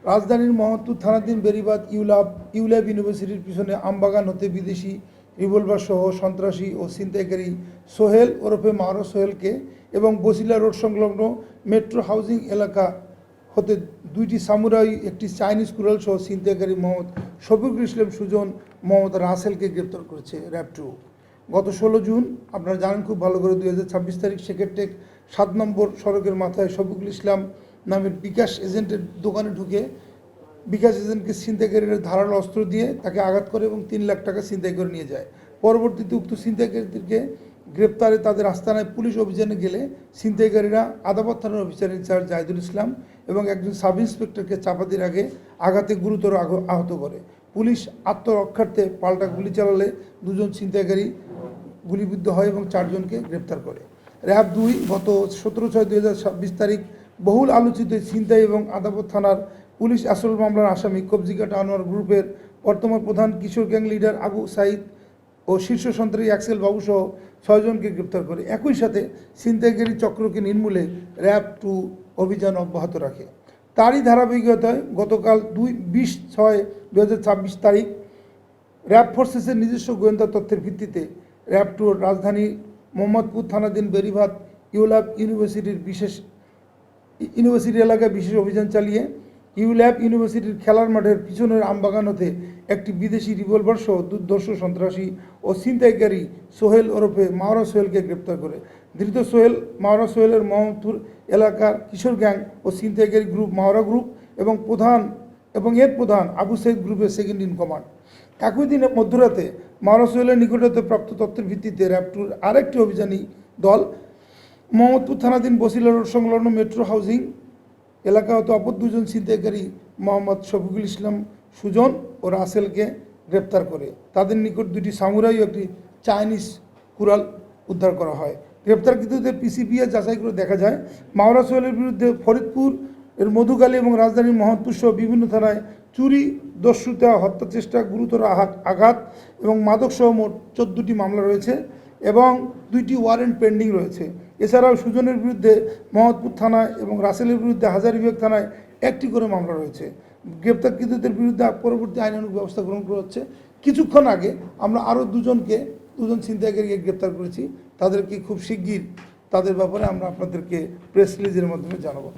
রাজধানীর মোহাম্মদপুর থানাধীন বেড়িবাঁধ ইউল্যাব ইউনিভার্সিটির পিছনে আমবাগান হতে বিদেশি রিভলভার সহ সন্ত্রাসী ও ছিনতাইকারী সোহেল ওরফে মারো সোহেলকে এবং বসিলা রোড সংলগ্ন মেট্রো হাউজিং এলাকা হতে দুইটি সামুরাই, একটি চাইনিজ কুড়াল সহ ছিনতাইকারী মোহাম্মদ শফিকুল ইসলাম সুজন, মোহাম্মদ রাসেলকে গ্রেপ্তার করেছে র্যাব 2। গত 16 জুন আপনারা জানেন খুব ভালো করে 2026 তারিখ সেকেরটেক 7 নম্বর সড়কের মাথায় শফিকুল ইসলাম নামের বিকাশ এজেন্টের দোকানে ঢুকে বিকাশ এজেন্টকে ছিনতাইকারীরা ধারালো অস্ত্র দিয়ে তাকে আঘাত করে এবং 3 লাখ টাকা ছিনতাই করে নিয়ে যায়। পরবর্তীতে উক্ত ছিনতাইকারীদেরকে গ্রেপ্তারে তাদের আস্তানায় পুলিশ অভিযানে গেলে ছিনতাইকারীরা আদাবর থানার অফিসার ইনচার্জ জাহিদুল ইসলাম এবং একজন সাব ইন্সপেক্টরকে চাপাতির আগে আঘাতে গুরুতর আহত করে। পুলিশ আত্মরক্ষার্থে পাল্টা গুলি চালালে 2 জন ছিনতাইকারী গুলিবিদ্ধ হয় এবং 4 জনকে গ্রেপ্তার করে। র্যাব 2 গত 17/6/2026 তারিখ বহুল আলোচিত ছিনতাই এবং আদাবর থানার পুলিশ আসল মামলার আসামি কবজিকাটা আনোয়ার গ্রুপের বর্তমান প্রধান কিশোর গ্যাং লিডার আবু সাইদ ও শীর্ষ সন্ত্রাসী অ্যাক্সেল বাবু সহ 6 জনকে গ্রেপ্তার করে। একই সাথে ছিনতাইকারী চক্রকে নির্মূলে র্যাব 2 অভিযান অব্যাহত রাখে। তারই ধারাবাহিকতায় গতকাল 20/6/2026 তারিখ র্যাব ফোর্সেসের নিজস্ব গোয়েন্দা তথ্যের ভিত্তিতে র্যাব 2 রাজধানী মোহাম্মদপুর থানাধীন বেড়িবাঁধ ইউল্যাব ইউনিভার্সিটি এলাকায় বিশেষ অভিযান চালিয়ে ইউল্যাব ইউনিভার্সিটির খেলার মাঠের পিছনের আমবাগান হতে একটি বিদেশি রিভলভার সহ দুর্ধর্ষ সন্ত্রাসী ও ছিনতাইকারী সোহেল ওরফে মাওরা সোহেলকে গ্রেপ্তার করে। ধৃত সোহেল মাওরা সোহেলের মোহাম্মদপুর এলাকার কিশোর গ্যাং ও ছিনতাইকারী গ্রুপ মাওরা গ্রুপ এবং এর প্রধান আবু সাইদ গ্রুপের সেকেন্ড ইন কমান্ড। একই দিনে মধ্যরাতে মাওরা সোহেলের নিকটতে প্রাপ্ত তথ্যের ভিত্তিতে র্যাব 2 আরেকটি অভিযানী দল মোহাম্মদপুর থানাধীন বসিলা রোড সংলগ্ন মেট্রো হাউজিং এলাকা হতে অপর 2 জন ছিনতাইকারী মোহাম্মদ শফিকুল ইসলাম সুজন ও রাসেলকে গ্রেপ্তার করে তাদের নিকট 2টি সামুরাই ও একটি চাইনিজ কুড়াল উদ্ধার করা হয়। গ্রেপ্তারকৃতদের পিসিপিএ যাচাই করে দেখা যায় মাওরা সোহেলের বিরুদ্ধে ফরিদপুর এর মধুকালী এবং রাজধানীর মোহাম্মদপুর সহ বিভিন্ন থানায় চুরি, দস্যুতা, হত্যা চেষ্টা, গুরুতর আঘাত এবং মাদকসহ মোট 14টি মামলা রয়েছে এবং 2টি ওয়ারেন্ট পেন্ডিং রয়েছে। এছাড়াও সুজনের বিরুদ্ধে মোহাম্মদপুর থানায় এবং রাসেলের বিরুদ্ধে হাজারীবাগ থানায় 1টি করে মামলা রয়েছে। গ্রেপ্তারকৃতদের বিরুদ্ধে পরবর্তী আইনানুগ ব্যবস্থা গ্রহণ করা হচ্ছে। কিছুক্ষণ আগে আমরা আরও 2 জন ছিনতাইকারীকে গ্রেপ্তার করেছি। তাদেরকে খুব শিগগির তাদের ব্যাপারে আমরা আপনাদেরকে প্রেস রিলিজের মাধ্যমে জানাবো।